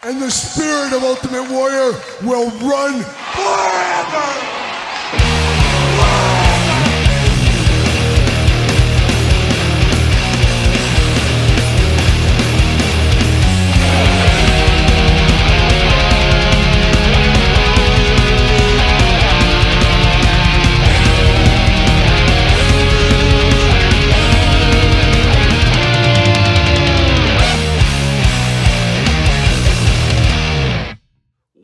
And the spirit of Ultimate Warrior will run forever!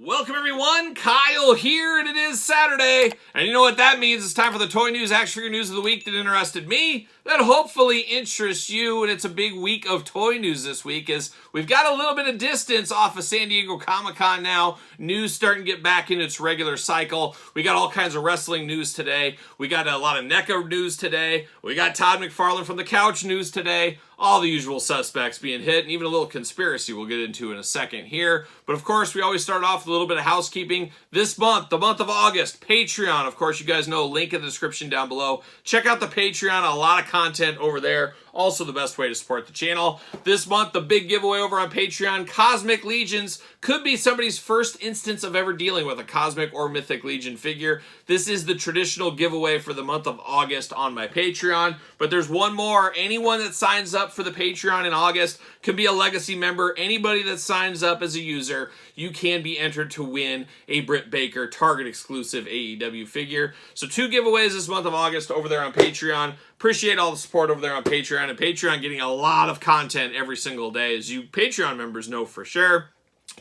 Welcome everyone, Kyle here, and it is Saturday, and you know what that means. It's time for the toy news, action figure news of the week that interested me, that hopefully interests you, and it's a big week of toy news this week as we've got a little bit of distance off of San Diego Comic-Con now. News starting to get back in its regular cycle. We got all kinds of wrestling news today. We got a lot of NECA news today. We got Todd McFarlane from the Couch news today. All the usual suspects being hit, and even a little conspiracy we'll get into in a second here. But of course, we always start off with a little bit of housekeeping. This month, the month of August, Patreon. Of course, you guys know, link in the description down below. Check out the Patreon, a lot of content over there. Also the best way to support the channel. This month, the big giveaway over on Patreon, Cosmic Legions. Could be somebody's first instance of ever dealing with a Cosmic or Mythic Legion figure. This is the traditional giveaway for the month of August on my Patreon. But there's one more. Anyone that signs up for the Patreon in August can be a Legacy member. Anybody that signs up as a user, you can be entered to win a Britt Baker Target exclusive AEW figure. So 2 giveaways this month of August over there on Patreon. Appreciate all the support over there on Patreon, and Patreon getting a lot of content every single day, as you Patreon members know for sure.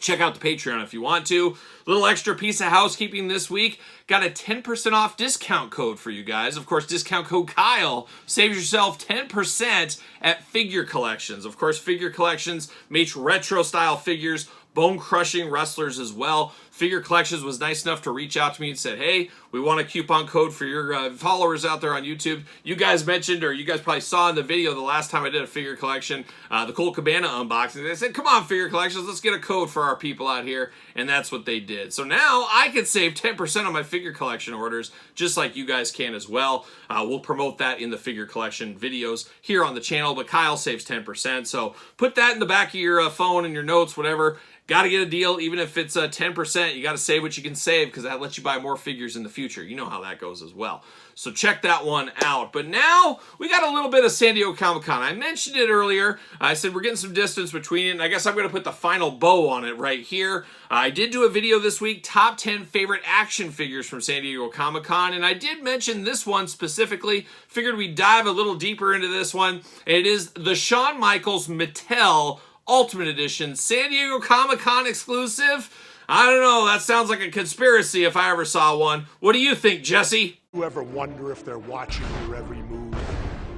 Check out the Patreon if you want to. Little extra piece of housekeeping this week. Got a 10% off discount code for you guys. Of course, discount code Kyle saves yourself 10% at Figure Collections. Of course, Figure Collections makes retro style figures, bone-crushing wrestlers as well. Figure Collections was nice enough to reach out to me and said, hey, we want a coupon code for your followers out there on YouTube. You guys mentioned, or you guys probably saw in the video the last time I did a Figure Collection, the Colt Cabana unboxing. They said, come on, Figure Collections, let's get a code for our people out here. And that's what they did. So now I can save 10% on my Figure Collection orders, just like you guys can as well. We'll promote that in the Figure Collection videos here on the channel, but Kyle saves 10%. So put that in the back of your phone and your notes, whatever. Got to get a deal, even if it's 10%. You got to save what you can save because that lets you buy more figures in the future. You know how that goes as well. So check that one out. But now we got a little bit of San Diego Comic-Con. I mentioned it earlier. I said we're getting some distance between it, and I guess I'm going to put the final bow on it right here. I did do a video this week, top 10 favorite action figures from San Diego Comic-Con, and I did mention this one specifically. Figured we'd dive a little deeper into this one. It is the Shawn Michaels Mattel Ultimate Edition San Diego Comic-Con exclusive. I don't know, that sounds like a conspiracy if I ever saw one. What do you think, Jesse? You ever wonder if they're watching your every move?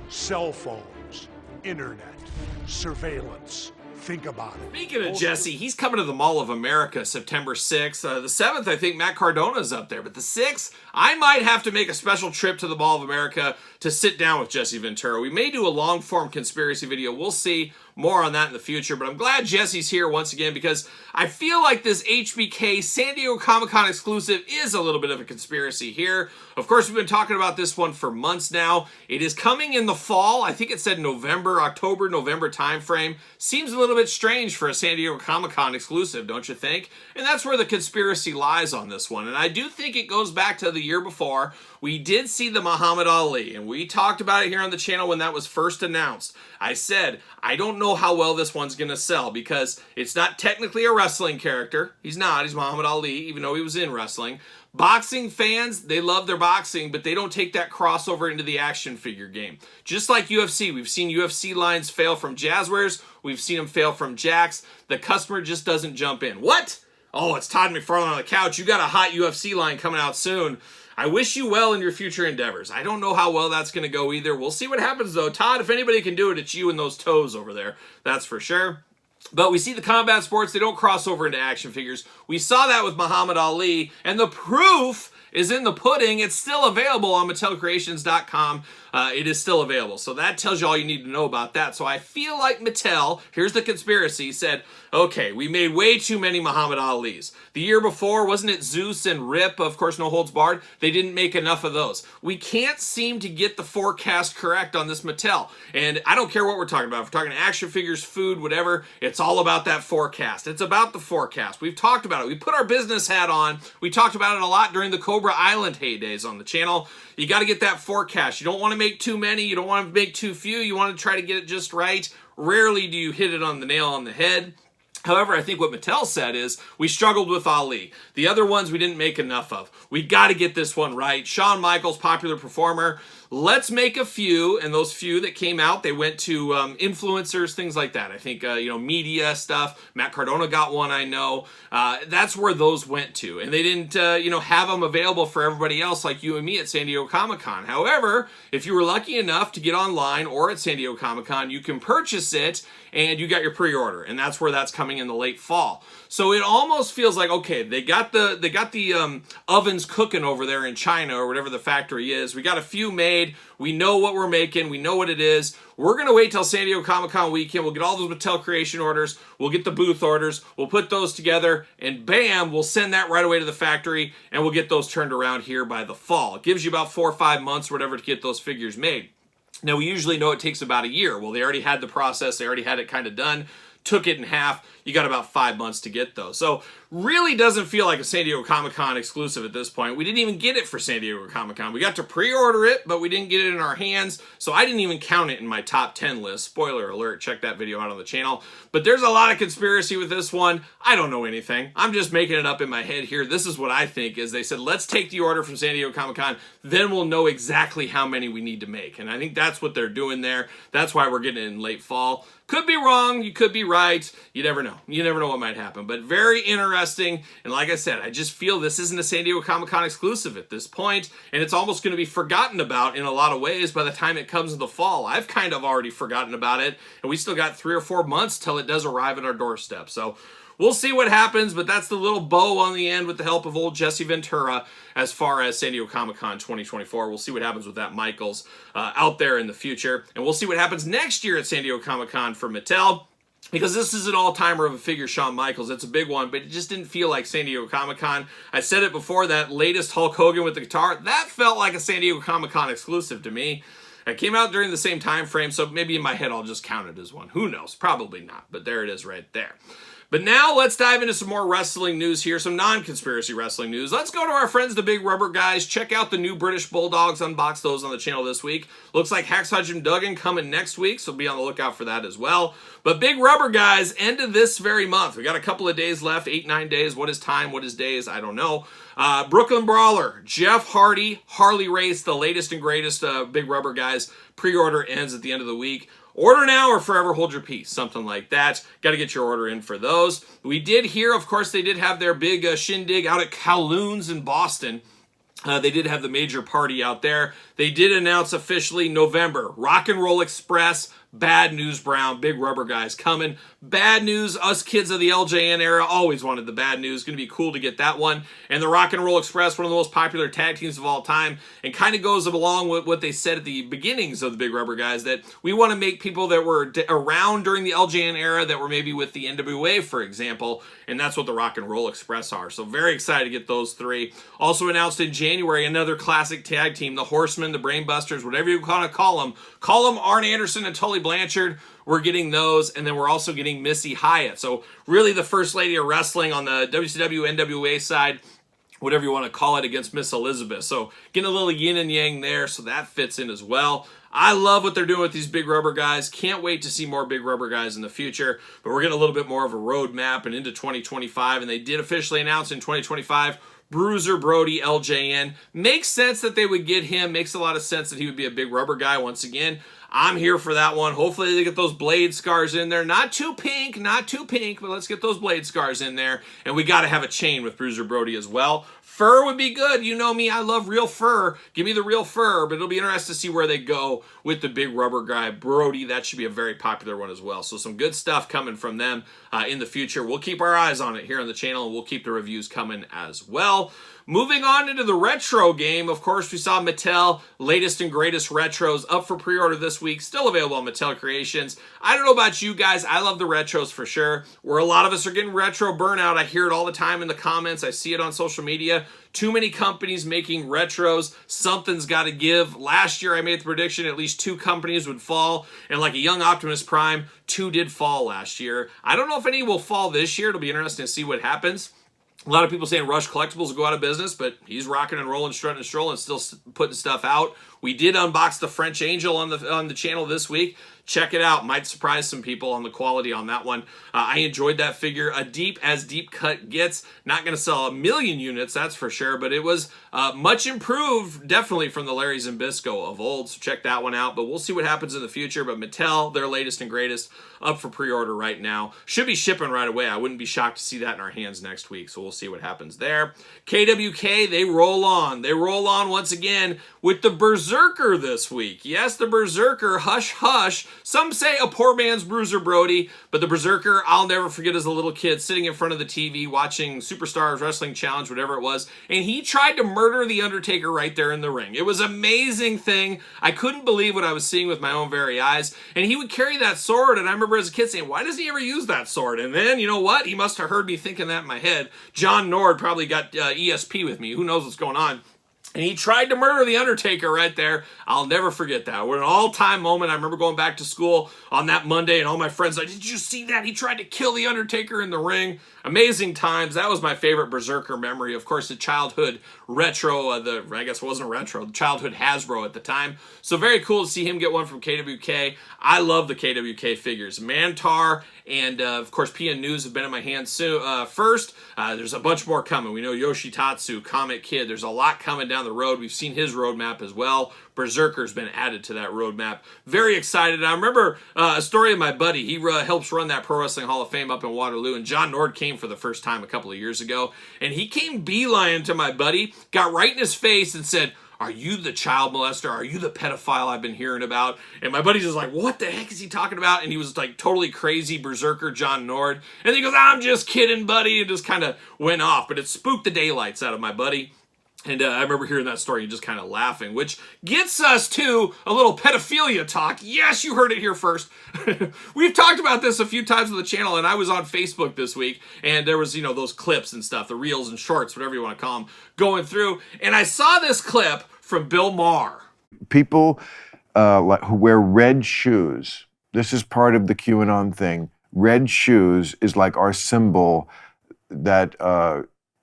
Cell phones, internet, surveillance. Think about it. Speaking of Jesse, he's coming to the Mall of America September 6th. The 7th, I think Matt Cardona's up there. But the 6th, I might have to make a special trip to the Mall of America to sit down with Jesse Ventura. We may do a long-form conspiracy video. We'll see. More on that in the future, but I'm glad Jesse's here once again because I feel like this HBK San Diego Comic-Con exclusive is a little bit of a conspiracy here. Of course, we've been talking about this one for months now. It is coming in the fall. I think it said November, October, November timeframe. Seems a little bit strange for a San Diego Comic-Con exclusive, don't you think? And that's where the conspiracy lies on this one. And I do think it goes back to the year before. We did see the Muhammad Ali, and we talked about it here on the channel when that was first announced. I said, I don't know how well this one's going to sell because it's not technically a wrestling character. He's not. He's Muhammad Ali, even though he was in wrestling. Boxing fans, they love their boxing, but they don't take that crossover into the action figure game. Just like UFC, we've seen UFC lines fail from Jazzwares. We've seen them fail from Jakks. The customer just doesn't jump in. What? Oh, it's Todd McFarlane on the couch. You got a hot UFC line coming out soon. I wish you well in your future endeavors. I don't know how well that's going to go either. We'll see what happens, though. Todd, if anybody can do it, it's you and those toes over there. That's for sure. But we see the combat sports, they don't cross over into action figures. We saw that with Muhammad Ali, and the proof is in the pudding. It's still available on MattelCreations.com. it is still available. So that tells you all you need to know about that. So I feel like Mattel, here's the conspiracy, said, okay, we made way too many Muhammad Alis. The year before, wasn't it Zeus and Rip, of course, No Holds Barred? They didn't make enough of those. We can't seem to get the forecast correct on this Mattel. And I don't care what we're talking about. If we're talking action figures, food, whatever, it's all about that forecast. It's about the forecast. We've talked about it. We put our business hat on. We talked about it a lot during the Cobra Island heydays on the channel. You got to get that forecast. You don't want to make too many. You don't want to make too few. You want to try to get it just right. Rarely do you hit it on the nail on the head. However, I think what Mattel said is, we struggled with Ali. The other ones we didn't make enough of. We got to get this one right. Shawn Michaels, popular performer. Let's make a few, and those few that came out, they went to influencers, things like that. I think, media stuff. Matt Cardona got one, I know. That's where those went to. And they didn't, have them available for everybody else like you and me at San Diego Comic-Con. However, if you were lucky enough to get online or at San Diego Comic-Con, you can purchase it, and you got your pre-order. And that's where that's coming in the late fall. So it almost feels like, okay, they got the ovens cooking over there in China or whatever the factory is. We got a few made. We know what we're making. We know what it is. We're going to wait till San Diego Comic-Con weekend. We'll get all those Mattel creation orders. We'll get the booth orders. We'll put those together, and bam, we'll send that right away to the factory, and we'll get those turned around here by the fall. It gives you about 4 or 5 months or whatever to get those figures made. Now, we usually know it takes about a year. Well, they already had the process. They already had it kind of done. Took it in half. You got about 5 months to get those. So really doesn't feel like a San Diego Comic-Con exclusive at this point. We didn't even get it for San Diego Comic-Con. We got to pre-order it, but we didn't get it in our hands. So I didn't even count it in my top 10 list. Spoiler alert, check that video out on the channel. But there's a lot of conspiracy with this one. I don't know anything. I'm just making it up in my head here. This is what I think is they said, let's take the order from San Diego Comic-Con, then we'll know exactly how many we need to make. And I think that's what they're doing there. That's why we're getting it in late fall. Could be wrong, you could be right, you never know. You never know what might happen, but very interesting, and like I said, I just feel this isn't a San Diego Comic-Con exclusive at this point, and it's almost going to be forgotten about in a lot of ways by the time it comes in the fall. I've kind of already forgotten about it, and we still got 3 or 4 months till it does arrive at our doorstep, so we'll see what happens, but that's the little bow on the end with the help of old Jesse Ventura as far as San Diego Comic-Con 2024. We'll see what happens with that Michaels out there in the future. And we'll see what happens next year at San Diego Comic-Con for Mattel, because this is an all-timer of a figure, Shawn Michaels. It's a big one, but it just didn't feel like San Diego Comic-Con. I said it before, that latest Hulk Hogan with the guitar, that felt like a San Diego Comic-Con exclusive to me. It came out during the same time frame, so maybe in my head I'll just count it as one. Who knows? Probably not, but there it is right there. But now let's dive into some more wrestling news here, some non-conspiracy wrestling news. Let's go to our friends, the Big Rubber Guys. Check out the new British Bulldogs. Unbox those on the channel this week. Looks like Hacksaw Jim Duggan coming next week, so be on the lookout for that as well. But Big Rubber Guys, end of this very month. We got a couple of days left, 8, 9 days. What is time? What is days? I don't know. Brooklyn Brawler, Jeff Hardy, Harley Race, the latest and greatest Big Rubber Guys. Pre-order ends at the end of the week. Order now or forever hold your peace, something like that. Got to get your order in for those. We did hear, of course, they did have their big shindig out at Kowloon's in Boston. They did have the major party out there. They did announce officially November, Rock and Roll Express, Bad News Brown, Big Rubber Guys coming. Bad News, us kids of the LJN era always wanted the Bad News. Going to be cool to get that one. And the Rock and Roll Express, one of the most popular tag teams of all time, and kind of goes along with what they said at the beginnings of the Big Rubber Guys, that we want to make people that were around during the LJN era that were maybe with the NWA, for example, and that's what the Rock and Roll Express are. So very excited to get those 3. Also announced in January, another classic tag team, the Horsemen, the Brainbusters, whatever you want to call them. Call them Arn Anderson and Tully Blanchard. We're getting those, and then we're also getting Missy Hyatt. So really the First Lady of Wrestling on the WCW NWA side, whatever you want to call it, against Miss Elizabeth. So getting a little yin and yang there, so that fits in as well. I love what they're doing with these Big Rubber Guys. Can't wait to see more Big Rubber Guys in the future. But we're getting a little bit more of a roadmap and into 2025, and they did officially announce in 2025 Bruiser Brody LJN. Makes sense that they would get him. Makes a lot of sense that he would be a Big Rubber Guy once again. I'm here for that one. Hopefully they get those blade scars in there. Not too pink, but let's get those blade scars in there. And we got to have a chain with Bruiser Brody as well. Fur would be good. You know me, I love real fur. Give me the real fur, but it'll be interesting to see where they go with the Big Rubber Guy Brody. That should be a very popular one as well. So some good stuff coming from them in the future. We'll keep our eyes on it here on the channel, and we'll keep the reviews coming as well. Moving on into the retro game, of course, we saw Mattel latest and greatest retros up for pre-order this week, still available on Mattel Creations. I don't know about you guys, I love the retros for sure. Where a lot of us are getting retro burnout, I hear it all the time in the comments, I see it on social media. Too many companies making retros, something's got to give. Last year I made the prediction at least 2 companies would fall, and like a young Optimus Prime, 2 did fall last year. I don't know if any will fall this year, it'll be interesting to see what happens. A lot of people saying Rush Collectibles will go out of business, but he's rocking and rolling, strutting and strolling, still putting stuff out. We did unbox the French Angel on the channel this week. Check it out. Might surprise some people on the quality on that one. I enjoyed that figure. A deep as deep cut gets. Not going to sell 1 million units, that's for sure, but it was much improved, definitely from the Larry Zbyszko of old, so check that one out. But we'll see what happens in the future. But Mattel, their latest and greatest, up for pre-order right now. Should be shipping right away. I wouldn't be shocked to see that in our hands next week, so we'll see what happens there. KWK, they roll on. They roll on once again with the Berserker this week. Yes, the Berserker, hush hush. Some say a poor man's Bruiser Brody, but the Berserker, I'll never forget as a little kid sitting in front of the TV watching Superstars Wrestling Challenge, whatever it was, and he tried to murder the Undertaker right there in the ring. It was an amazing thing. I couldn't believe what I was seeing with my own very eyes, and he would carry that sword, and I remember as a kid saying, why does he ever use that sword? And then, you know what? He must have heard me thinking that in my head. John Nord probably got ESP with me. Who knows what's going on? And he tried to murder the Undertaker right there. I'll never forget that. We're an all-time moment. I remember going back to school on that Monday, and all my friends like, did you see that? He tried to kill the Undertaker in the ring. Amazing times. That was my favorite Berserker memory. Of course, the childhood retro, I guess it wasn't retro, the childhood Hasbro at the time. So very cool to see him get one from KWK. I love the KWK figures. Mantar and, of course, PN News have been in my hands soon. First, there's a bunch more coming. We know Yoshitatsu, Comet Kid. There's a lot coming down the road. We've seen his roadmap as well. Berserker's been added to that roadmap. Very excited. I remember a story of my buddy. He helps run that Pro Wrestling Hall of Fame up in Waterloo, and John Nord came for the first time a couple of years ago, and he came beeline to my buddy, got right in his face and said, are you the child molester? Are you the pedophile I've been hearing about? And my buddy's just like, what the heck is he talking about? And he was like totally crazy Berserker John Nord. And then he goes, I'm just kidding, buddy. And just kind of went off. But it spooked the daylights out of my buddy. And I remember hearing that story and just kind of laughing, which gets us to a little pedophilia talk. Yes, you heard it here first. We've talked about this a few times on the channel, and I was on Facebook this week, and there was, you know, those clips and stuff, the reels and shorts, whatever you want to call them, going through. And I saw this clip from Bill Maher. People who wear red shoes, this is part of the QAnon thing. Red shoes is like our symbol that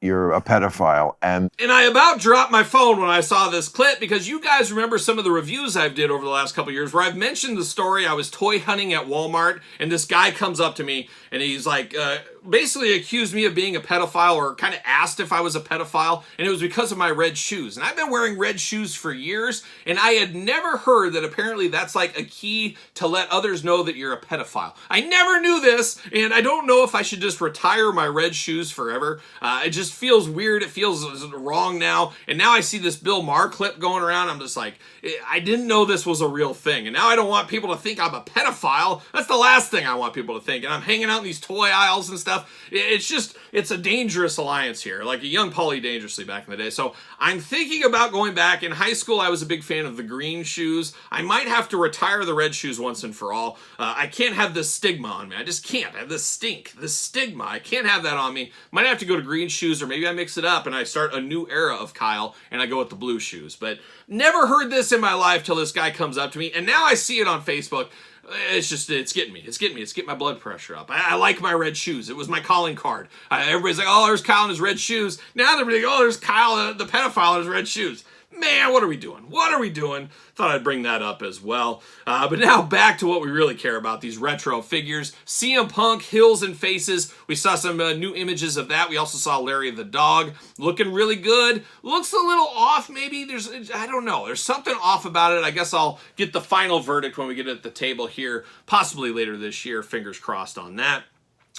you're a pedophile. And I about dropped my phone when I saw this clip, because you guys remember some of the reviews I've did over the last couple of years where I've mentioned the story. I was toy hunting at Walmart, and this guy comes up to me and he's like, basically accused me of being a pedophile, or kind of asked if I was a pedophile, and it was because of my red shoes. And I've been wearing red shoes for years, and I had never heard that apparently that's like a key to let others know that you're a pedophile. I never knew this, and I don't know if I should just retire my red shoes forever. It just feels weird. It feels wrong now. And now I see this Bill Maher clip going around. I'm just like, I didn't know this was a real thing. And now I don't want people to think I'm a pedophile. That's the last thing I want people to think. And I'm hanging out in these toy aisles and stuff. It's a dangerous alliance here, like a young Paulie Dangerously back in the day. So I'm thinking about going back. In high school, I was a big fan of the green shoes. I might have to retire the red shoes once and for all. I can't have this stigma on me. I just can't. I have this stigma. I can't have that on me. Might have to go to green shoes, or maybe I mix it up and I start a new era of Kyle and I go with the blue shoes. But never heard this in my life till this guy comes up to me, and now I see it on Facebook. It's getting me. It's getting my blood pressure up. I like my red shoes. It was my calling card. Everybody's like, oh, there's Kyle in his red shoes. Now they're like, oh, there's Kyle, the pedophile, in his red shoes. Man, what are we doing? What are we doing? Thought I'd bring that up as well. But now back to what we really care about, these retro figures. CM Punk, Hills and Faces. We saw some new images of that. We also saw Larry the Dog looking really good. Looks a little off, maybe. I don't know. There's something off about it. I guess I'll get the final verdict when we get at the table here, possibly later this year. Fingers crossed on that.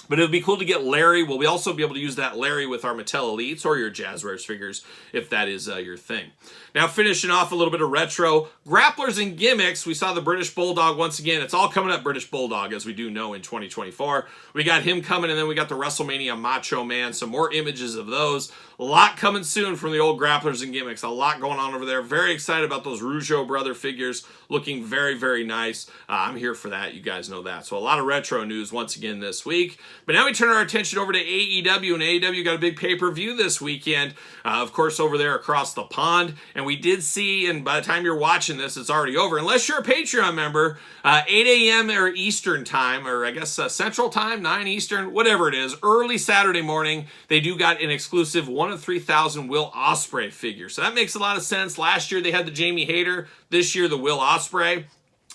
But it would be cool to get Larry. We'll also be able to use that Larry with our Mattel Elites or your Jazzwares figures if that is your thing. Now, finishing off a little bit of retro, grapplers and gimmicks. We saw the British Bulldog once again. It's all coming up British Bulldog, as we do know, in 2024. We got him coming, and then we got the WrestleMania Macho Man. Some more images of those. A lot coming soon from the old grapplers and gimmicks. A lot going on over there. Very excited about those Rougeau brother figures. Looking very, very nice. I'm here for that. You guys know that. So a lot of retro news once again this week. But now we turn our attention over to AEW, and AEW got a big pay-per-view this weekend, of course, over there across the pond. And we did see, and by the time you're watching this, it's already over. Unless you're a Patreon member, 8 a.m. or Eastern time, or I guess Central time, 9 Eastern, whatever it is, early Saturday morning, they do got an exclusive 1 of 3,000 Will Ospreay figure. So that makes a lot of sense. Last year they had the Jamie Hayter. This year the Will Ospreay.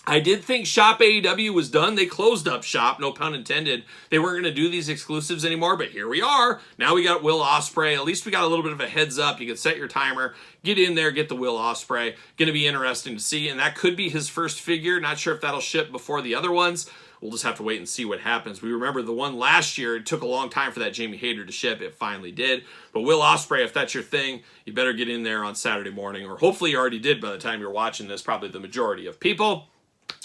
I did think Shop AEW was done. They closed up shop, no pun intended. They weren't going to do these exclusives anymore, but here we are. Now we got Will Ospreay. At least we got a little bit of a heads up. You can set your timer, get in there, get the Will Ospreay. Going to be interesting to see, and that could be his first figure. Not sure if that'll ship before the other ones. We'll just have to wait and see what happens. We remember the one last year, it took a long time for that Jamie Hayter to ship. It finally did. But Will Ospreay, if that's your thing, you better get in there on Saturday morning, or hopefully you already did by the time you're watching this, probably the majority of people.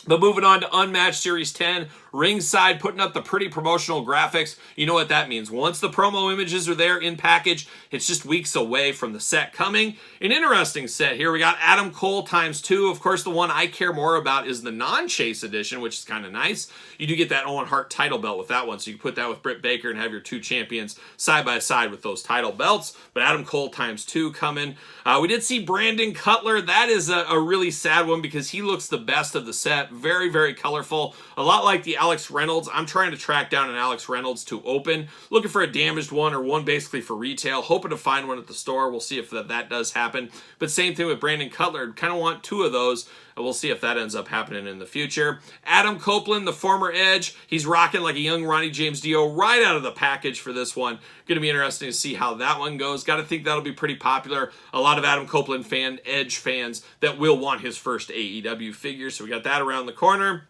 But moving on to Unmatched Series 10, Ringside putting up the pretty promotional graphics. You know what that means. Once the promo images are there in package, it's just weeks away from the set coming. An interesting set here. We got Adam Cole ×2. Of course, the one I care more about is the non-chase edition, which is kind of nice. You do get that Owen Hart title belt with that one, so you can put that with Britt Baker and have your two champions side by side with those title belts. But Adam Cole ×2 coming. We did see Brandon Cutler. That is a really sad one because he looks the best of the set. Very, very colorful. A lot like the Alex Reynolds. I'm trying to track down an Alex Reynolds to open. Looking for a damaged one or one basically for retail. Hoping to find one at the store. We'll see if that does happen. But same thing with Brandon Cutler. Kind of want two of those. We'll see if that ends up happening in the future. Adam Copeland, the former Edge. He's rocking like a young Ronnie James Dio right out of the package for this one. Going to be interesting to see how that one goes. Got to think that'll be pretty popular. A lot of Adam Copeland Edge fans that will want his first AEW figure. So we got that around the corner.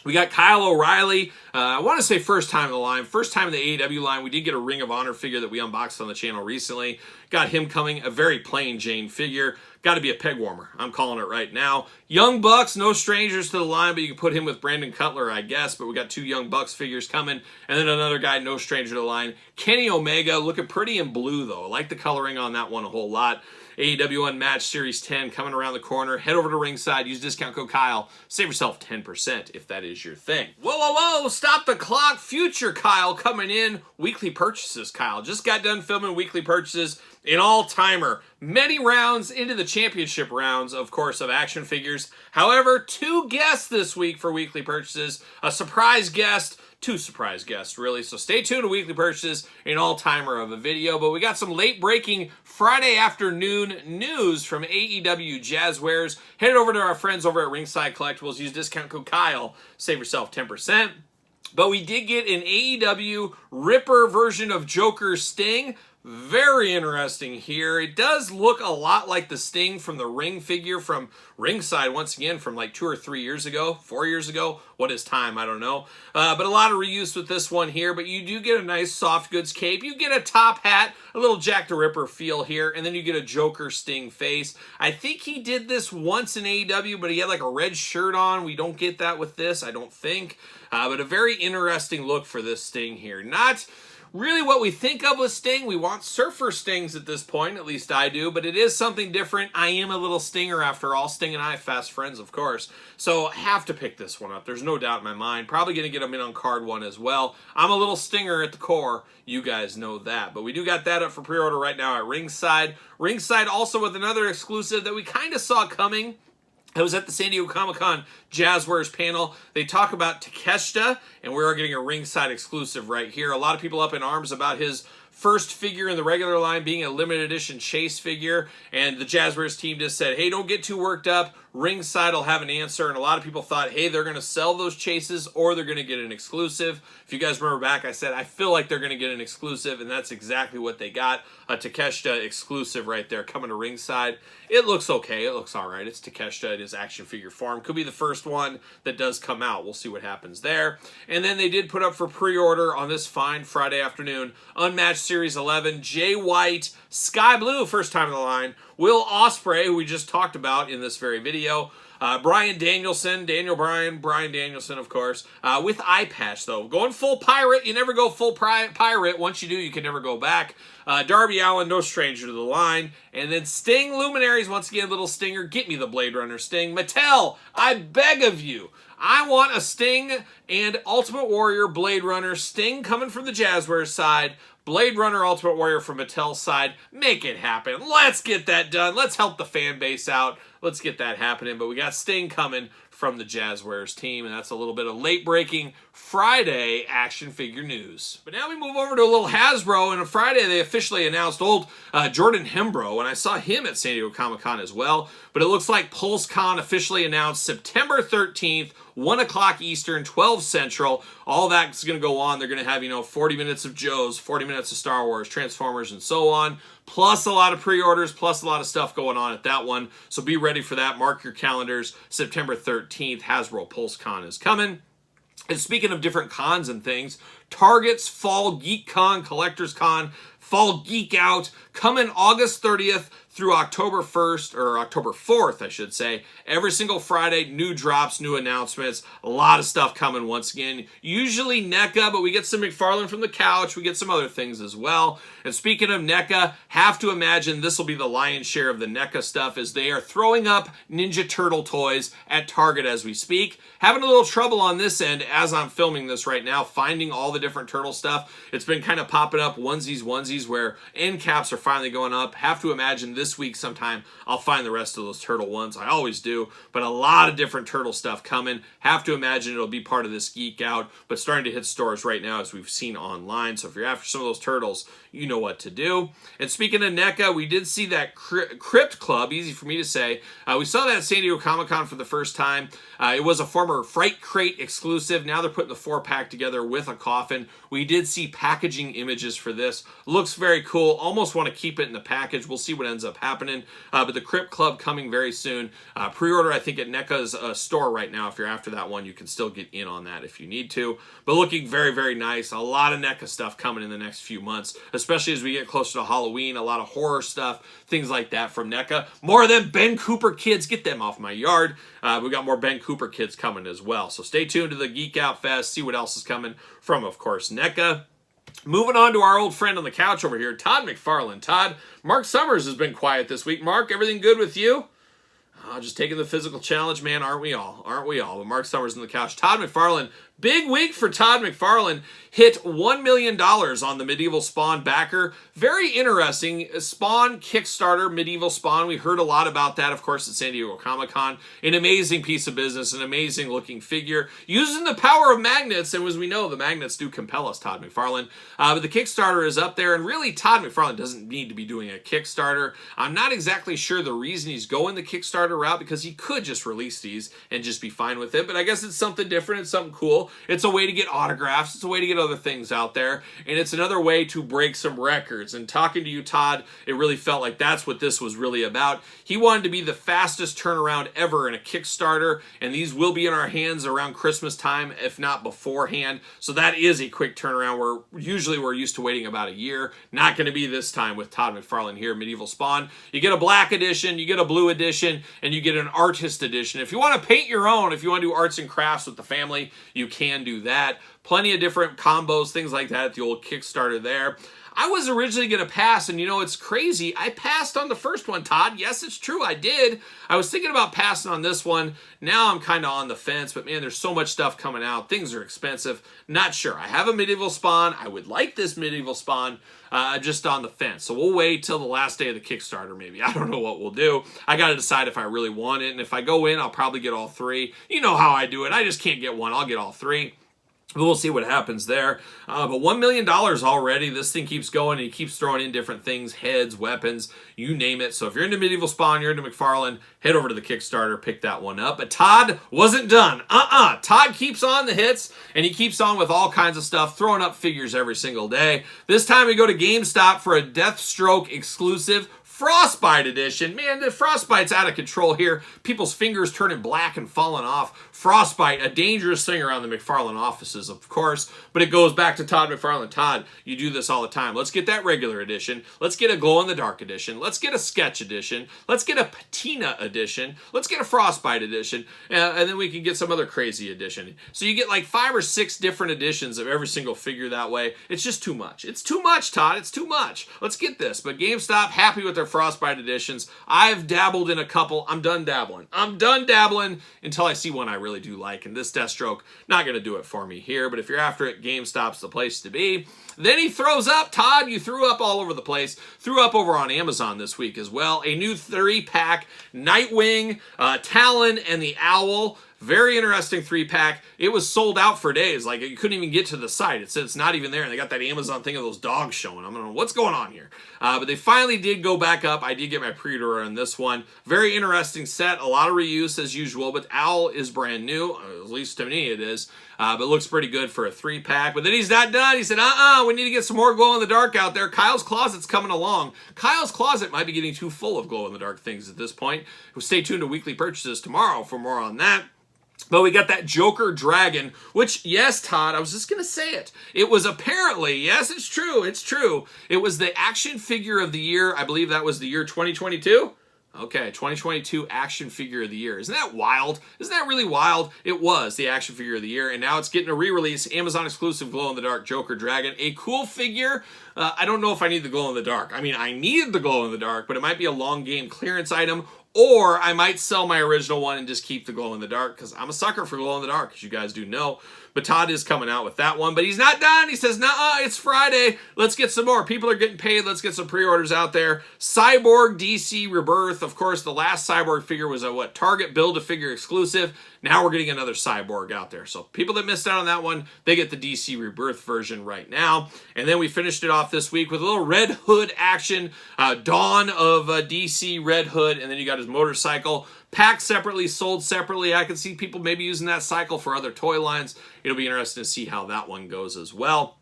We got Kyle O'Reilly. I want to say first time in the line. First time in the AEW line. We did get a Ring of Honor figure that we unboxed on the channel recently. Got him coming. A very plain Jane figure. Got to be a peg warmer. I'm calling it right now. Young Bucks, no strangers to the line, but you can put him with Brandon Cutler, I guess. But we got two Young Bucks figures coming. And then another guy, no stranger to the line. Kenny Omega, looking pretty in blue, though. I like the coloring on that one a whole lot. AEW Unmatched Series 10 coming around the corner. Head over to Ringside. Use discount code Kyle. Save yourself 10% if that is your thing. Whoa, whoa, whoa. Stop the clock. Future Kyle coming in. Weekly purchases, Kyle. Just got done filming weekly purchases. An all-timer. Many rounds into the championship rounds, of course, of action figures. However, 2 guests this week for weekly purchases. A surprise guest. 2 surprise guests, really. So stay tuned to weekly purchases, an all-timer of a video. But we got some late-breaking Friday afternoon news from AEW Jazzwares. Head over to our friends over at Ringside Collectibles. Use discount code Kyle. Save yourself 10%. But we did get an AEW Ripper version of Joker Sting. Very interesting here. It does look a lot like the Sting from the Ring figure from Ringside, once again, from like 2 or 3 years ago, 4 years ago. What is time? I don't know. But a lot of reuse with this one here, but you do get a nice soft goods cape. You get a top hat, a little Jack the Ripper feel here, and then you get a Joker Sting face. I think he did this once in AEW, but he had like a red shirt on. We don't get that with this, I don't think. But a very interesting look for this Sting here. Not really what we think of with Sting. We want Surfer Stings at this point, at least I do, but it is something different. I am a little Stinger after all. Sting and I fast friends, of course, so I have to pick this one up. There's no doubt in my mind. Probably going to get him in on card 1 as well. I'm a little Stinger at the core. You guys know that, but we do got that up for pre-order right now at Ringside. Ringside also with another exclusive that we kind of saw coming. I was at the San Diego Comic-Con Jazzwares panel. They talk about Takeshita, and we are getting a Ringside exclusive right here. A lot of people up in arms about his first figure in the regular line being a limited edition Chase figure, and the Jazzwares team just said, hey, don't get too worked up. Ringside will have an answer, and a lot of people thought, hey, they're going to sell those chases or they're going to get an exclusive. If you guys remember back, I said I feel like they're going to get an exclusive, and that's exactly what they got. A Takeshita exclusive right there coming to Ringside. It looks okay. It looks all right. It's Takeshita in his action figure form. Could be the first one that does come out. We'll see what happens there. And then they did put up for pre-order on this fine Friday afternoon, Unmatched Series 11, Jay White, Sky Blue, first time in the line, Will Ospreay, who we just talked about in this very video, Brian Danielson, Brian Danielson, of course, with eye patch, though. Going full pirate, you never go full pirate. Once you do, you can never go back. Darby Allin, no stranger to the line. And then Sting Luminaries, once again, little stinger. Get me the Blade Runner Sting. Mattel, I beg of you. I want a Sting and Ultimate Warrior Blade Runner. Sting coming from the Jazzwares side. Blade Runner Ultimate Warrior from Mattel's side. Make it happen. Let's get that done. Let's help the fan base out. Let's get that happening. But we got Sting coming from the Jazzwares team, and that's a little bit of late-breaking Friday action figure news. But now we move over to a little Hasbro, and on Friday they officially announced old Jordan Hembro, and I saw him at San Diego Comic-Con as well. But it looks like PulseCon officially announced September 13th, 1 o'clock Eastern, 12 Central. All that's going to go on. They're going to have, 40 minutes of Joe's, 40 minutes of Star Wars, Transformers, and so on. Plus a lot of pre-orders, plus a lot of stuff going on at that one. So be ready for that. Mark your calendars. September 13th, Hasbro PulseCon is coming. And speaking of different cons and things, Target's Fall Geek Con, Collectors Con, Fall Geek Out, coming August 30th through October 1st, or October 4th, I should say. Every single Friday, new drops, new announcements, a lot of stuff coming once again. Usually NECA, but we get some McFarlane from the couch. We get some other things as well. And speaking of NECA, have to imagine this will be the lion's share of the NECA stuff, as they are throwing up Ninja Turtle toys at Target as we speak. Having a little trouble on this end as I'm filming this right now, finding all the different turtle stuff. It's been kind of popping up onesies, where end caps are finally going up. Have to imagine this week sometime I'll find the rest of those turtle ones. I always do, but a lot of different turtle stuff coming. Have to imagine it'll be part of this geek out, but starting to hit stores right now as we've seen online. So if you're after some of those turtles, you know what to do. And speaking of NECA, we did see that Crypt Club, easy for me to say. We saw that at San Diego Comic-Con for the first time. It was a former Fright Crate exclusive. Now they're putting the 4-pack together with a coffin. We did see packaging images for this. Looks very cool. Almost want to keep it in the package. We'll see what ends up happening. But the Crypt Club coming very soon. Pre-order, I think, at NECA's store right now. If you're after that one, you can still get in on that if you need to. But looking very, very nice. A lot of NECA stuff coming in the next few months, especially as we get closer to Halloween. A lot of horror stuff, things like that from NECA. More of them Ben Cooper kids. Get them off my yard. We got more Ben Cooper kids coming as well. So stay tuned to the Geek Out Fest. See what else is coming from, of course, NECA. Moving on to our old friend on the couch over here, Todd McFarlane. Todd, Mark Summers has been quiet this week. Mark, everything good with you? Just taking the physical challenge, man. Aren't we all? Aren't we all? But Mark Summers on the couch. Todd McFarlane. Big week for Todd McFarlane. Hit $1 million on the Medieval Spawn backer. Very interesting. Spawn Kickstarter, Medieval Spawn. We heard a lot about that, of course, at San Diego Comic-Con. An amazing piece of business, an amazing looking figure. Using the power of magnets, and as we know, the magnets do compel us, Todd McFarlane. But the Kickstarter is up there, and really, Todd McFarlane doesn't need to be doing a Kickstarter. I'm not exactly sure the reason he's going the Kickstarter route, because he could just release these and just be fine with it. But I guess it's something different. It's something cool. It's a way to get autographs. It's a way to get other things out there. And it's another way to break some records. And talking to you, Todd, it really felt like that's what this was really about. He wanted to be the fastest turnaround ever in a Kickstarter. And these will be in our hands around Christmas time, if not beforehand. So that is a quick turnaround, where usually we're used to waiting about a year. Not going to be this time with Todd McFarlane here, Medieval Spawn. You get a black edition, you get a blue edition, and you get an artist edition. If you want to paint your own, if you want to do arts and crafts with the family, you can do that. Plenty of different combos, things like that at the old Kickstarter there. I was originally going to pass, and it's crazy. I passed on the first one, Todd. Yes, it's true, I did. I was thinking about passing on this one. Now I'm kind of on the fence, but man, there's so much stuff coming out. Things are expensive. Not sure. I have a Medieval Spawn. I would like this Medieval Spawn. Just on the fence. So we'll wait till the last day of the Kickstarter, maybe. I don't know what we'll do. I got to decide if I really want it, and if I go in, I'll probably get all three. You know how I do it. I just can't get one. I'll get all three. We'll see what happens there. But $1 million already. This thing keeps going, and he keeps throwing in different things, heads, weapons, you name it. So if you're into Medieval Spawn, you're into McFarlane, head over to the Kickstarter, pick that one up. But Todd wasn't done. Todd keeps on the hits, and he keeps on with all kinds of stuff, throwing up figures every single day. This time we go to GameStop for a Deathstroke exclusive Frostbite edition. Man, the Frostbite's out of control here. People's fingers turning black and falling off. Frostbite, a dangerous thing around the McFarlane offices, of course, but it goes back to Todd McFarlane. Todd, you do this all the time. Let's get that regular edition. Let's get a glow-in-the-dark edition. Let's get a sketch edition. Let's get a patina edition. Let's get a Frostbite edition, and then we can get some other crazy edition. So you get like 5 or 6 different editions of every single figure that way. It's just too much. It's too much, Todd. It's too much. Let's get this. But GameStop, happy with their Frostbite editions. I've dabbled in a couple. I'm done dabbling. I'm done dabbling until I see one I really do like. And this Deathstroke, not going to do it for me here. But if you're after it, GameStop's the place to be. Then he throws up, Todd, you threw up all over the place. Threw up over on Amazon this week as well. A new 3-pack Nightwing, Talon, and the Owl. Very interesting 3-pack. It was sold out for days. Like, you couldn't even get to the site. It said it's not even there. And they got that Amazon thing of those dogs showing. I don't know what's going on here. But they finally did go back up. I did get my pre-order on this one. Very interesting set. A lot of reuse as usual. But Owl is brand new. At least to me it is. But looks pretty good for a 3-pack. But then he's not done. He said, we need to get some more glow-in-the-dark out there. Kyle's Closet's coming along. Kyle's Closet might be getting too full of glow-in-the-dark things at this point. Stay tuned to weekly purchases tomorrow for more on that. But we got that Joker Dragon, which, yes, Todd, I was just going to say it. It was apparently, yes, it's true. It was the action figure of the year. I believe that was the year 2022. Okay, 2022 action figure of the year. Isn't that wild? Isn't that really wild? It was the action figure of the year, and now it's getting a re-release, Amazon exclusive glow-in-the-dark Joker Dragon. A cool figure. I don't know if I need the glow-in-the-dark. I mean, I need the glow-in-the-dark, but it might be a long game clearance item, or I might sell my original one and just keep the glow-in-the-dark, because I'm a sucker for glow-in-the-dark, as you guys do know. But Todd is coming out with that one. But he's not done. He says, nah, it's Friday. Let's get some more. People are getting paid. Let's get some pre-orders out there. Cyborg DC Rebirth. Of course, the last Cyborg figure was a Target Build-A-Figure exclusive. Now we're getting another Cyborg out there. So people that missed out on that one, they get the DC Rebirth version right now. And then we finished it off this week with a little Red Hood action. Dawn of DC Red Hood. And then you got his motorcycle. Packed separately, sold separately. I can see people maybe using that cycle for other toy lines. It'll be interesting to see how that one goes as well.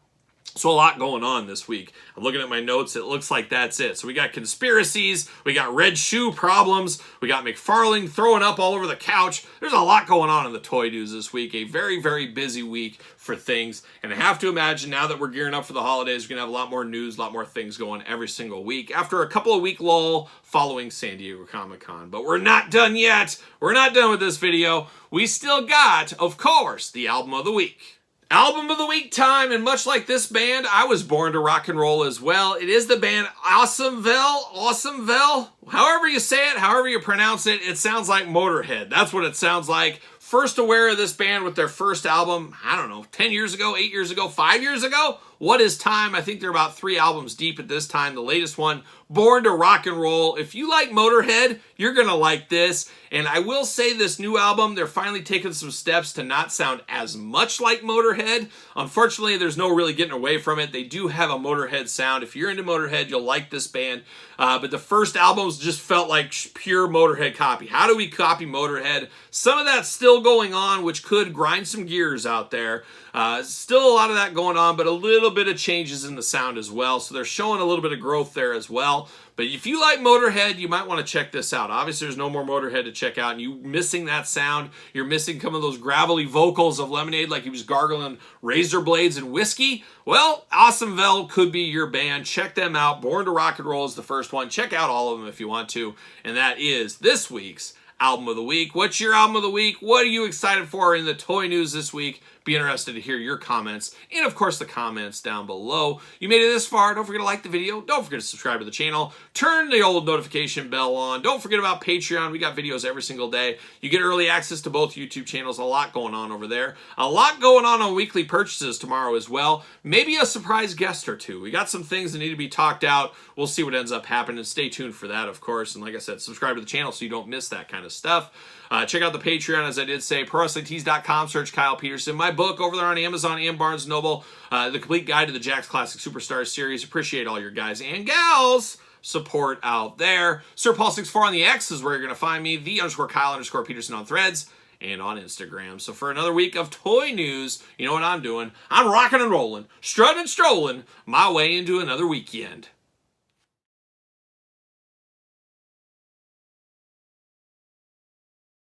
So a lot going on this week. I'm looking at my notes. It looks like that's it. So we got Conspiracies. We got Red Shoe Problems. We got McFarlane throwing up all over the couch. There's a lot going on in the toy news this week. A very, very busy week for things. And I have to imagine now that we're gearing up for the holidays, we're going to have a lot more news, a lot more things going every single week after a couple of week lull following San Diego Comic-Con. But we're not done yet. We're not done with this video. We still got, of course, the album of the week. Album of the week time, and much like this band, I was born to rock and roll as well. It is the band Awesomeville. However you say it, however you pronounce it, it sounds like Motorhead. That's what it sounds like. First aware of this band with their first album, I don't know, 10 years ago, 8 years ago, 5 years ago? What is time? I think they're about 3 albums deep at this time. The latest one, Born to Rock and Roll. If you like Motorhead, you're going to like this. And I will say this new album, they're finally taking some steps to not sound as much like Motorhead. Unfortunately, there's no really getting away from it. They do have a Motorhead sound. If you're into Motorhead, you'll like this band. But the first albums just felt like pure Motorhead copy. How do we copy Motorhead? Some of that's still going on, which could grind some gears out there. Still a lot of that going on, but a little bit of changes in the sound as well. So they're showing a little bit of growth there as well. But if you like Motorhead, you might want to check this out. Obviously, there's no more Motorhead to check out, and you missing that sound. You're missing some of those gravelly vocals of Lemonade like he was gargling razor blades and whiskey. Well, Awesomeville could be your band. Check them out. Born to Rock and Roll is the first one. Check out all of them if you want to. And that is this week's Album of the Week. What's your Album of the Week? What are you excited for in the toy news this week? Be interested to hear your comments, and of course the comments down below. You made it this far, don't forget to like the video, don't forget to subscribe to the channel, turn the old notification bell on, don't forget about Patreon. We got videos every single day. You get early access to both YouTube channels. A lot going on over there. A lot going on weekly purchases tomorrow as well. Maybe a surprise guest or two. We got some things that need to be talked out. We'll see what ends up happening. Stay tuned for that, of course. And like I said, subscribe to the channel so you don't miss that kind of stuff. Check out the Patreon, as I did say, ProWrestlingTees.com, search Kyle Peterson. My book over there on Amazon and Barnes & Noble, The Complete Guide to the Jakks Classic Superstars series. Appreciate all your guys and gals support out there. Sir Paul 64 on the X is where you're going to find me. _Kyle_Peterson on Threads and on Instagram. So for another week of toy news, you know what I'm doing? I'm rocking and rolling, strutting and strolling my way into another weekend.